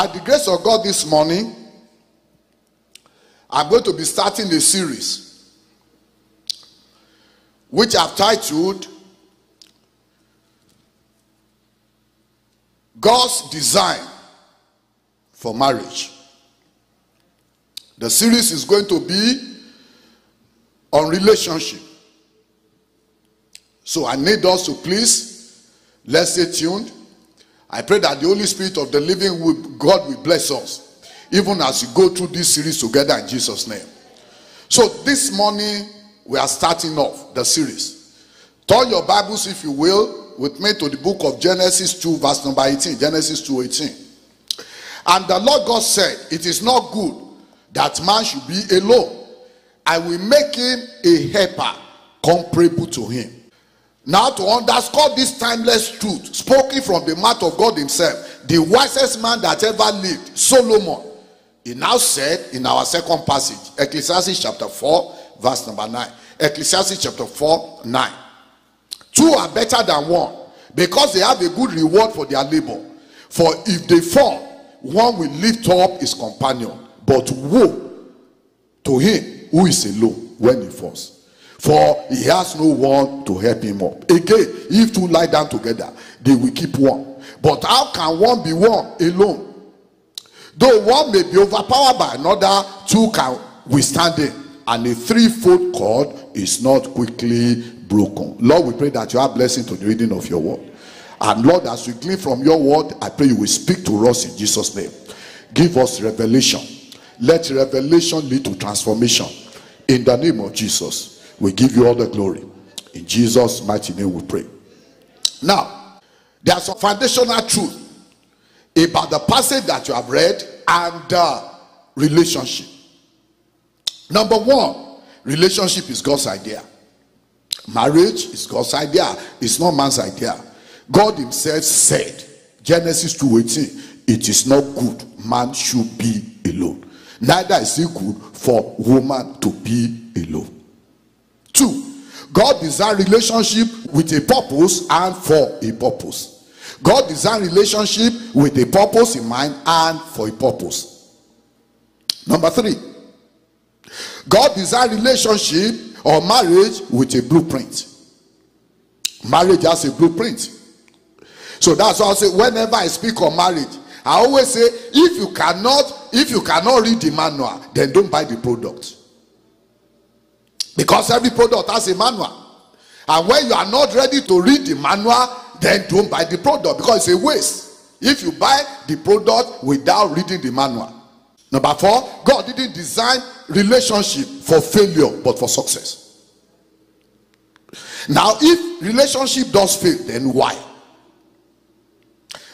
By the grace of God this morning, I'm going to be starting a series which I've titled God's Design for Marriage. The series is going to be on relationship. So I need us to please, let's stay tuned. I pray that the Holy Spirit of the living God will bless us, even as we go through this series together in Jesus' name. So this morning, we are starting off the series. Turn your Bibles, if you will, with me to the book of Genesis 2, verse number 18. Genesis 2:18. And the Lord God said, it is not good that man should be alone. I will make him a helper comparable to him. Now, to underscore this timeless truth spoken from the mouth of God himself, the wisest man that ever lived, Solomon, he now said in our second passage, Ecclesiastes chapter 4, verse number 9. Ecclesiastes chapter 4, 9. Two are better than one, because they have a good reward for their labor. For if they fall, one will lift up his companion. But woe to him who is alone when he falls, for he has no one to help him up. Again, if two lie down together, they will keep one. But how can one be one alone? Though one may be overpowered by another, two can withstand it. And a threefold cord is not quickly broken. Lord, we pray that you are blessing to the reading of your word. And Lord, as we glean from your word, I pray you will speak to us in Jesus' name. Give us revelation. Let revelation lead to transformation. In the name of Jesus, we give you all the glory. In Jesus' mighty name we pray. Now, there are some foundational truth about the passage that you have read and relationship. Number one, relationship is God's idea. Marriage is God's idea. It's not man's idea. God himself said, Genesis 2:18, it is not good man should be alone. Neither is it good for woman to be alone. Two, God designed relationship with a purpose and for a purpose. God designed relationship with a purpose in mind and for a purpose. Number three, God designed relationship or marriage with a blueprint. Marriage has a blueprint. So that's why I say whenever I speak on marriage, I always say if you cannot read the manual, then don't buy the product. Because every product has a manual. And when you are not ready to read the manual, then don't buy the product, because it's a waste if you buy the product without reading the manual. Number four, God didn't design relationship for failure but for success. Now, if relationship does fail, then why?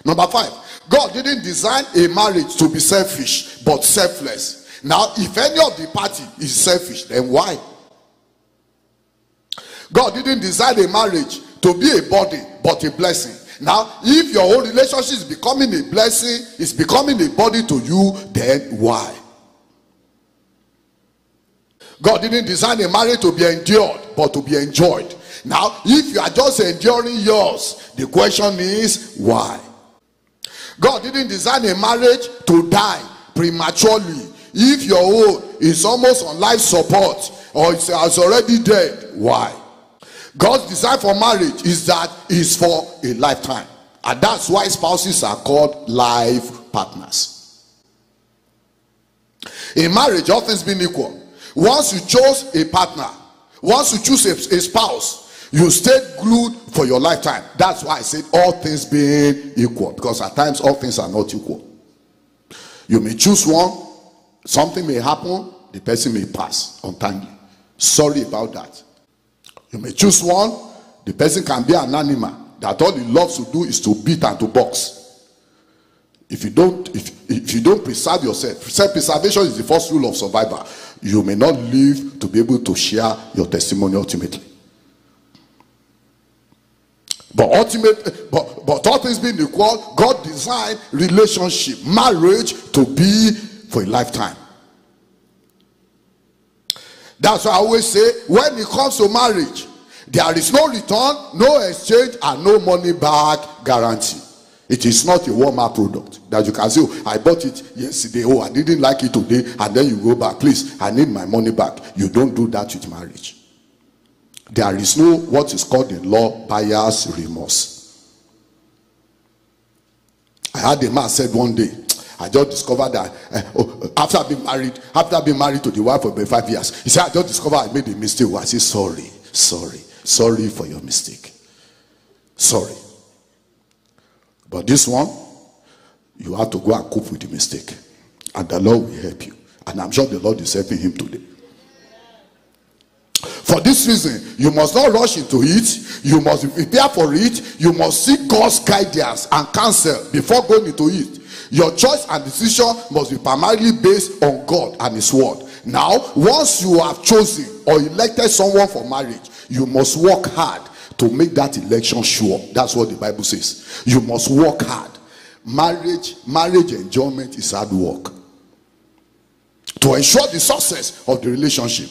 Number five, God didn't design a marriage to be selfish but selfless. Now, if any of the party is selfish, then why? God didn't design a marriage to be a burden but a blessing. Now, if your whole relationship is becoming a blessing, it's becoming a burden to you, then why? God didn't design a marriage to be endured but to be enjoyed. Now, if you are just enduring yours, the question is why? God didn't design a marriage to die prematurely. If your own is almost on life support or it's already dead, why? God's design for marriage is for a lifetime. And that's why spouses are called life partners. In marriage, all things being equal, once you chose a partner, once you choose a spouse, you stay glued for your lifetime. That's why I said all things being equal, because at times all things are not equal. You may choose one, something may happen, the person may pass untimely. Sorry about that. You may choose one, the person can be an animal that all he loves to do is to beat and to box. If you don't preserve yourself, self-preservation is the first rule of survival. You may not live to be able to share your testimony ultimately. But all things being equal, God designed relationship, marriage, to be for a lifetime. That's why I always say, when it comes to marriage, there is no return, no exchange, and no money back guarantee. It is not a Walmart product. That you can say, oh, I bought it yesterday, oh, I didn't like it today, and then you go back, please, I need my money back. You don't do that with marriage. There is no what is called in law buyer's remorse. I had a man said one day, I just discovered that after being married to the wife for about 5 years, he said, I just discovered I made a mistake. I said, sorry for your mistake. Sorry. But this one, you have to go and cope with the mistake. And the Lord will help you. And I'm sure the Lord is helping him today. For this reason, you must not rush into it. You must prepare for it. You must seek God's guidance and counsel before going into it. Your choice and decision must be primarily based on God and his word. Now, once you have chosen or elected someone for marriage, you must work hard to make that election sure. That's what the Bible says. You must work hard. Marriage enjoyment is hard work. To ensure the success of the relationship.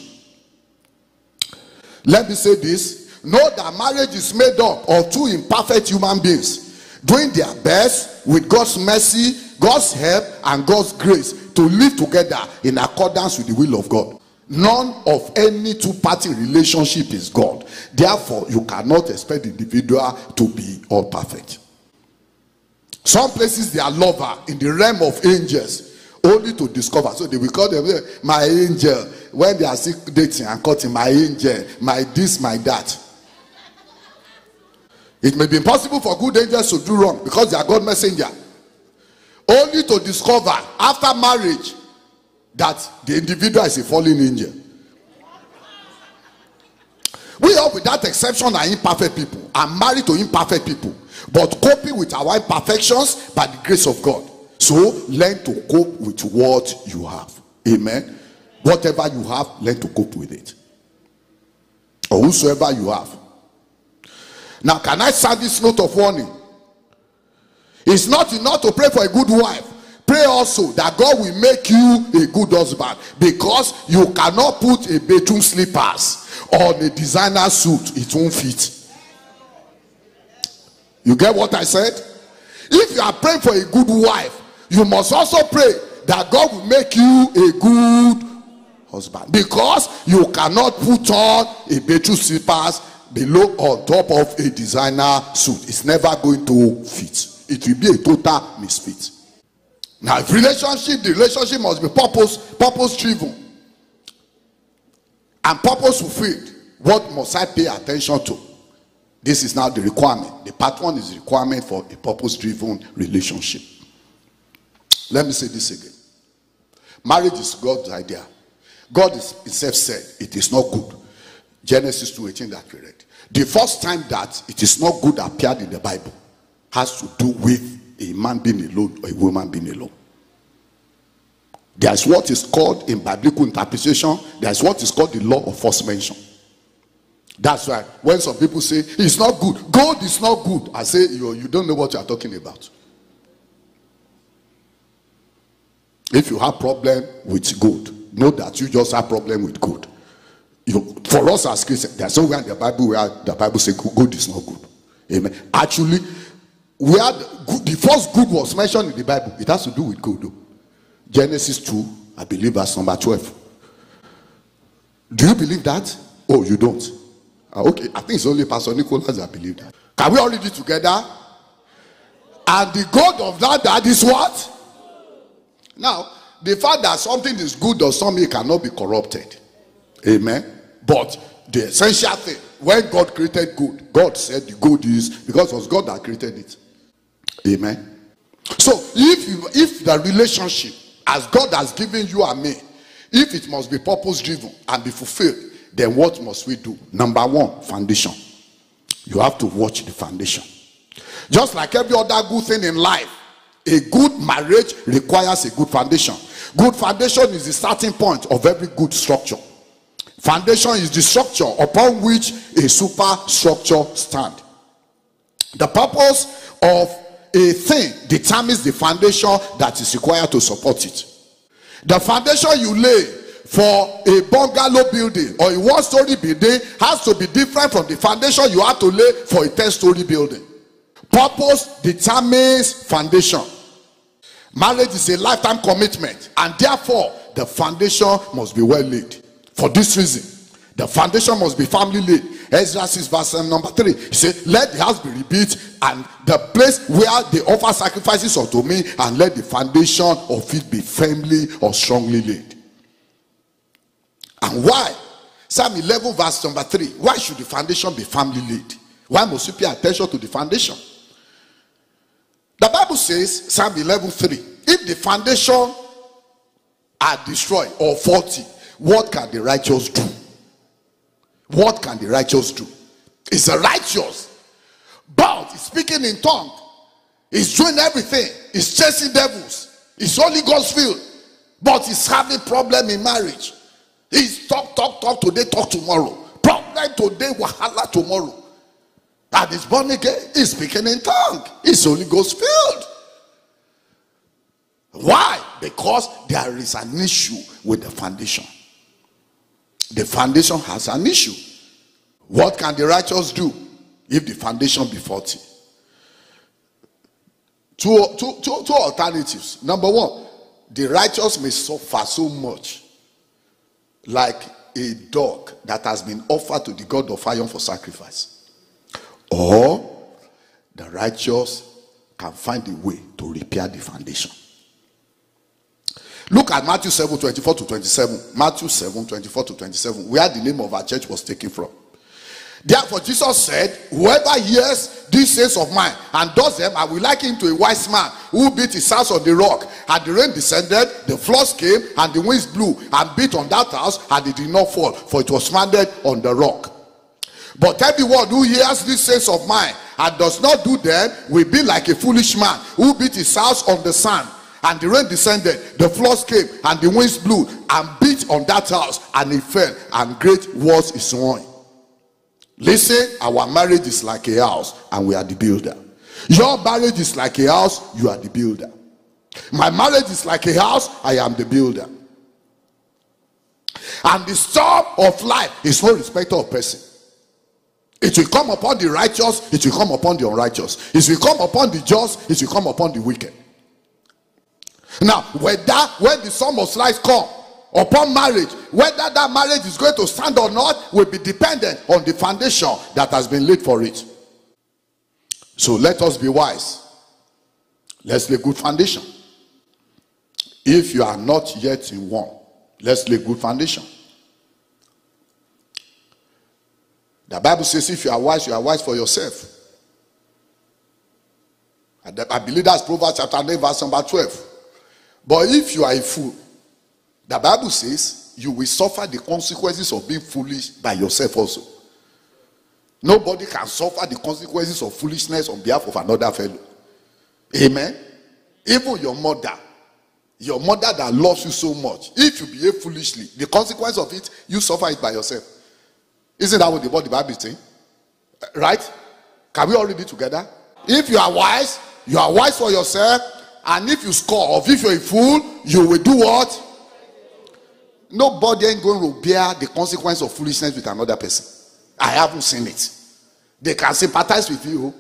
Let me say this. Know that marriage is made up of two imperfect human beings doing their best with God's mercy, God's help, and God's grace to live together in accordance with the will of God. None of any two-party relationship is God. Therefore, you cannot expect the individual to be all perfect. Some places they are lover in the realm of angels, only to discover. So they will call them my angel when they are still dating and cutting, my angel, my this, my that. It may be impossible for good angels to do wrong because they are God messenger. Only to discover after marriage that the individual is a fallen angel. We all, with that exception, are imperfect people, are married to imperfect people, but coping with our imperfections by the grace of God. So learn to cope with what you have. Amen. Whatever you have, learn to cope with it. Or whosoever you have. Now, can I sound this note of warning? It's not enough to pray for a good wife. Pray also that God will make you a good husband, because you cannot put a bedroom slippers on a designer suit. It won't fit. You get what I said? If you are praying for a good wife, you must also pray that God will make you a good husband, because you cannot put on a bedroom slippers below on top of a designer suit. It's never going to fit. It will be a total misfit. Now, if the relationship must be purpose driven and purpose fulfilled. What must I pay attention to? This is now the requirement. The part one is the requirement for a purpose driven relationship. Let me say this again. Marriage is God's idea. God himself said it is not good. Genesis 2:18 that we read. The first time that it is not good appeared in the Bible has to do with a man being alone or a woman being alone. There's what is called in biblical interpretation, there's what is called the law of first mention. That's why when some people say it's not good, God is not good, I say you don't know what you are talking about. If you have problem with good, know that you just have problem with good. For us as Christians, there's somewhere in the Bible where the Bible says good is not good. Amen. Actually, where the first good was mentioned in the Bible, it has to do with good. Genesis 2, I believe that's number 12. Do you believe that? Oh, you don't? Okay, I think it's only Pastor Nicholas that believe that. Can we all read it together? And the God of that is what? Now, the fact that something is good or something cannot be corrupted. Amen. But the essential thing, when God created good, God said the good is because it was God that created it. Amen. So if the relationship, as God has given you and me, if it must be purpose driven and be fulfilled, then what must we do? Number one, foundation. You have to watch the foundation. Just like every other good thing in life, a good marriage requires a good foundation. Good foundation is the starting point of every good structure. Foundation is the structure upon which a superstructure stands. The purpose of a thing determines the foundation that is required to support it. The foundation you lay for a bungalow building or a one-story building has to be different from the foundation you have to lay for a 10-story building. Purpose determines foundation. Marriage is a lifetime commitment, and therefore the foundation must be well laid. For this reason, the foundation must be family laid. Ezra 6 verse number 3, he said, let the house be rebuilt, and the place where they offer sacrifices unto me, and let the foundation of it be firmly or strongly laid. And why? Psalm 11 verse number 3, why should the foundation be firmly laid? Why must you pay attention to the foundation? The Bible says, Psalm 11:3, if the foundation are destroyed or faulty, what can the righteous do? What can the righteous do? It's the righteous, but he's speaking in tongue. He's doing everything. He's chasing devils. He's Holy Ghost filled, but he's having problem in marriage. He's talk today, talk tomorrow. Problem today, wahala tomorrow. And he's born again. He's speaking in tongue. He's Holy Ghost filled. Why? Because there is an issue with the foundation. The foundation has an issue. What can the righteous do if the foundation be faulty? Two alternatives. Number one, the righteous may suffer so much, like a dog that has been offered to the god of iron for sacrifice. Or the righteous can find a way to repair the foundation. Look at Matthew 7:24-27. Matthew 7:24-27, where the name of our church was taken from. Therefore Jesus said, whoever hears these sayings of mine and does them, I will liken him to a wise man who built his house on the rock. And the rain descended, the floods came, and the winds blew and beat on that house, and it did not fall, for it was founded on the rock. But everyone who hears these sayings of mine and does not do them will be like a foolish man who built his house on the sand. And the rain descended, the floods came, and the winds blew and beat on that house, and it fell, and great was its ruin. Listen, our marriage is like a house, and we are the builder. Your marriage is like a house, you are the builder. My marriage is like a house, I am the builder. And the storm of life is no respecter of person. It will come upon the righteous, it will come upon the unrighteous. It will come upon the just, it will come upon the wicked. Now, when the storm of life come upon marriage, whether that marriage is going to stand or not will be dependent on the foundation that has been laid for it. So let us be wise. Let's lay good foundation. If you are not yet in one, let's lay good foundation. The Bible says if you are wise for yourself. I believe that's Proverbs chapter 9 verse number 12. But if you are a fool, the Bible says you will suffer the consequences of being foolish by yourself also. Nobody can suffer the consequences of foolishness on behalf of another fellow. Amen. Even your mother that loves you so much, if you behave foolishly, the consequence of it, you suffer it by yourself. Isn't that what the Bible is saying? Right? Can we all read it together? If you are wise for yourself. And if you score, or if you're a fool, you will do what? Nobody ain't going to bear the consequence of foolishness with another person. I haven't seen it. They can sympathize with you.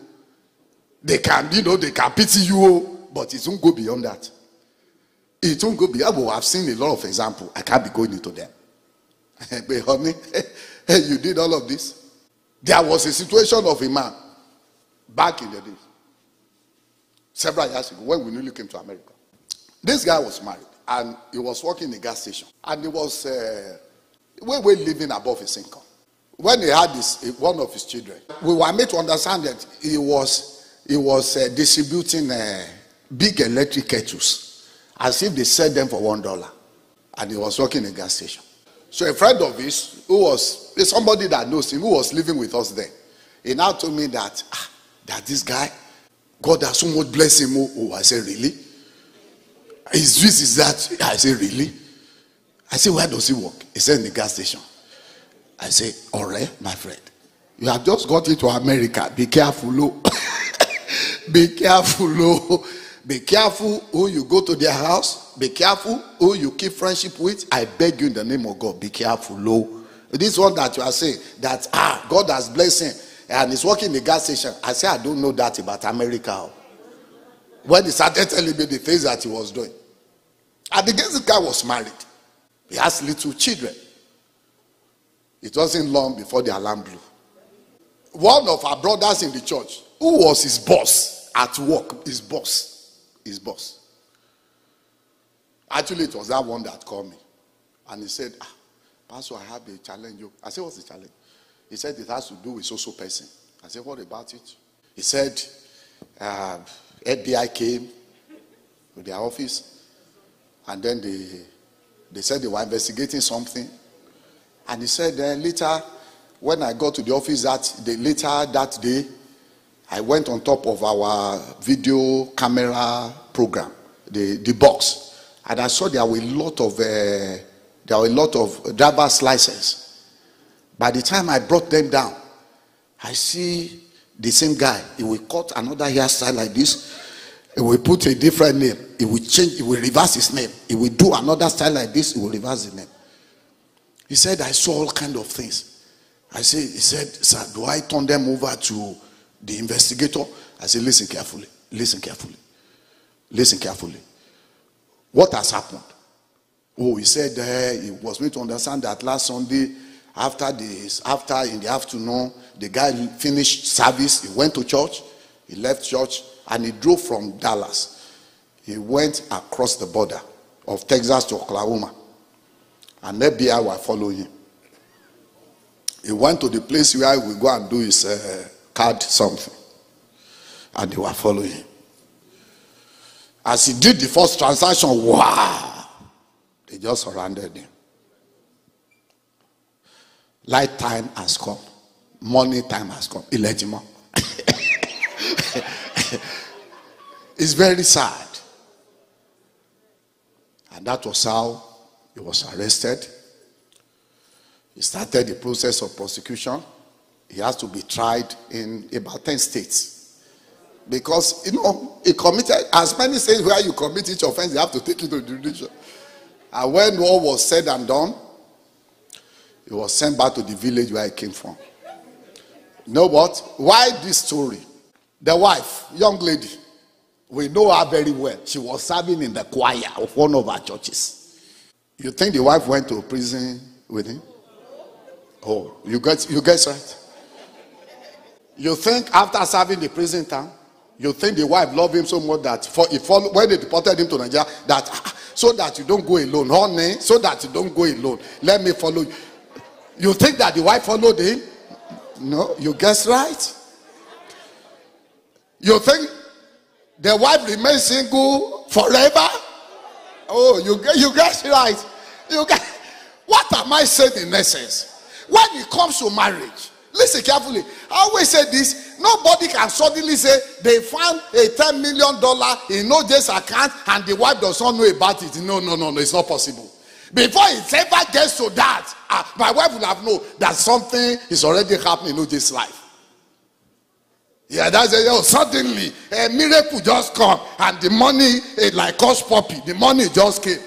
They can, they can pity you. But it won't go beyond that. It won't go beyond. Well, I've seen a lot of examples. I can't be going into them. But honey, you did all of this. There was a situation of a man back in the day. Several years ago, when we newly came to America. This guy was married, and he was working in a gas station. And he was living above his income. When he had one of his children, we were made to understand that he was distributing big electric kettles, as if they sell them for $1. And he was working in a gas station. So a friend of his, who was somebody that knows him, who was living with us then, he now told me that this guy, God has so much blessed him. Oh, I said, really? Is that? I said, really? I said, where does he work? He said, in the gas station. I said, all right, my friend. You have just got into America. Be careful, oh. Be careful, oh. Be careful who you go to their house. Be careful who you keep friendship with. I beg you in the name of God, be careful, oh. This one that you are saying, that God has blessed him. And he's working in the gas station. I say, I don't know that about America. When he started telling me the things that he was doing. And the guy was married. He has little children. It wasn't long before the alarm blew. One of our brothers in the church, who was his boss at work, his boss. Actually, it was that one that called me. And he said, Pastor, I have a challenge. I said, what's the challenge? He said, it has to do with social person. I said, what about it? He said, FBI came to their office. And then they said they were investigating something. And he said, later, when I got to the office later that day, I went on top of our video camera program, the box. And I saw there were a lot of driver's license. By the time I brought them down, I see the same guy. He will cut another hairstyle like this. He will put a different name. He will change. He will reverse his name. He will do another style like this. He will reverse the name. He said, I saw all kind of things. He said, sir, do I turn them over to the investigator? I said, listen carefully. Listen carefully. Listen carefully. What has happened? Oh, he said he was made to understand that last Sunday, after in the afternoon, the guy finished service. He went to church. He left church and he drove from Dallas. He went across the border of Texas to Oklahoma. And FBI were following him. He went to the place where he would go and do his card something. And they were following him. As he did the first transaction, wow! They just surrounded him. Light time has come. Money time has come. Illegitimate. It's very sad. And that was how he was arrested. He started the process of prosecution. He has to be tried in about 10 states. Because, he committed, as many states where you commit each offense, you have to take it to jurisdiction. And when all was said and done, he was sent back to the village where he came from. You know what? Why this story? The wife, young lady, we know her very well. She was serving in the choir of one of our churches. You think the wife went to prison with him? Oh, you guess right. You think after serving the prison term, you think the wife loved him so much that when they deported him to Nigeria, that so that you don't go alone, honey, so that you don't go alone, let me follow you. You think that the wife followed him? No, you guess right. You think the wife remains single forever? Oh, you guess right. What am I saying in essence? When it comes to marriage, listen carefully. I always say this. Nobody can suddenly say they found a $10 million in OJ's account and the wife does not know about it. No, it's not possible. Before it ever gets to that, my wife will have known that something is already happening in OJ's life. Yeah, that's it. Suddenly a miracle just come and the money like hush puppy. The money just came.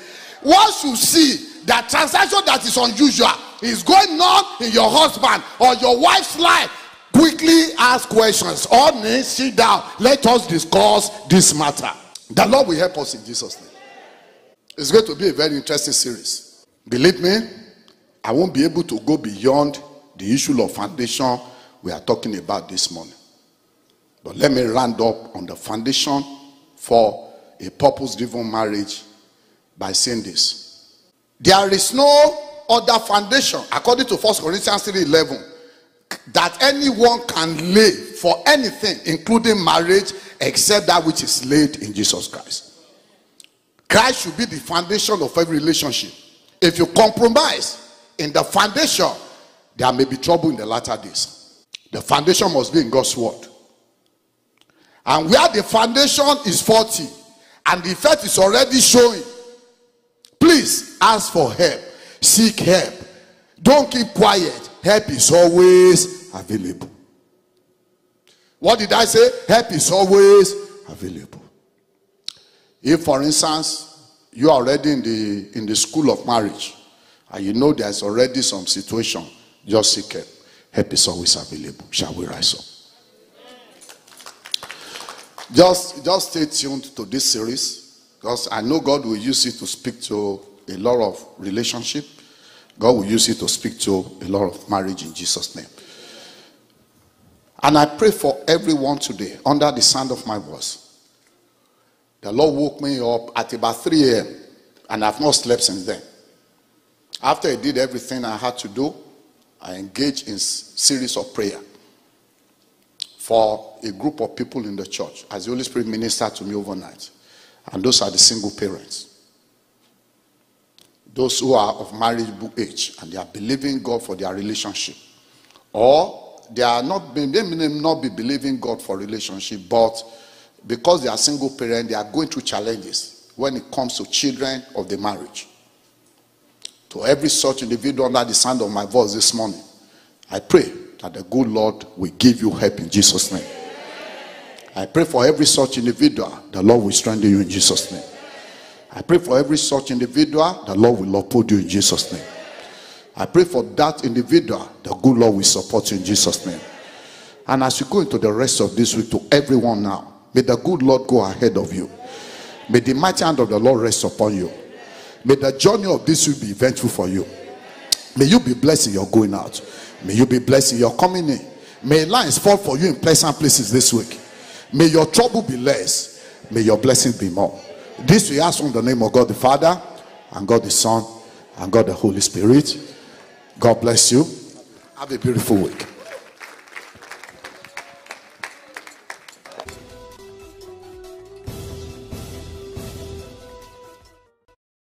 Once you see that transaction that is unusual is going on in your husband or your wife's life, quickly ask questions. Honey, sit down. Let us discuss this matter. The Lord will help us in Jesus' name. It's going to be a very interesting series. Believe me, I won't be able to go beyond the issue of foundation we are talking about this morning. But let me round up on the foundation for a purpose-driven marriage by saying this. There is no other foundation, according to 1 Corinthians 3:11, that anyone can lay for anything, including marriage, except that which is laid in Jesus Christ. Christ should be the foundation of every relationship. If you compromise in the foundation, there may be trouble in the latter days. The foundation must be in God's word. And where the foundation is faulty and the effect is already showing, please ask for help. Seek help. Don't keep quiet. Help is always available. What did I say? Help is always available. If, for instance, you are already in the school of marriage and you know there's already some situation, just seek help. Help is always available. Shall we rise up? Just stay tuned to this series, because I know God will use it to speak to a lot of relationship. God will use it to speak to a lot of marriage in Jesus' name. And I pray for everyone today under the sound of my voice. The Lord woke me up at about 3 a.m. and I've not slept since then. After I did everything I had to do, I engaged in series of prayer for a group of people in the church as the Holy Spirit ministered to me overnight. And those are the single parents. Those who are of marriageable age and they are believing God for their relationship. Or they may not be believing God for relationship, but because they are single parents, they are going through challenges when it comes to children of the marriage. To every such individual under the sound of my voice this morning, I pray that the good Lord will give you help in Jesus' name. I pray for every such individual, the Lord will strengthen you in Jesus' name. I pray for every such individual, the Lord will uphold you in Jesus' name. I pray for that individual, the good Lord will support you in Jesus' name. And as you go into the rest of this week, to everyone now, may the good Lord go ahead of you. May the mighty hand of the Lord rest upon you. May the journey of this week be eventful for you. May you be blessed in your going out. May you be blessed in your coming in. May lines fall for you in pleasant places this week. May your trouble be less. May your blessings be more. This we ask in the name of God the Father, and God the Son, and God the Holy Spirit. God bless you. Have a beautiful week.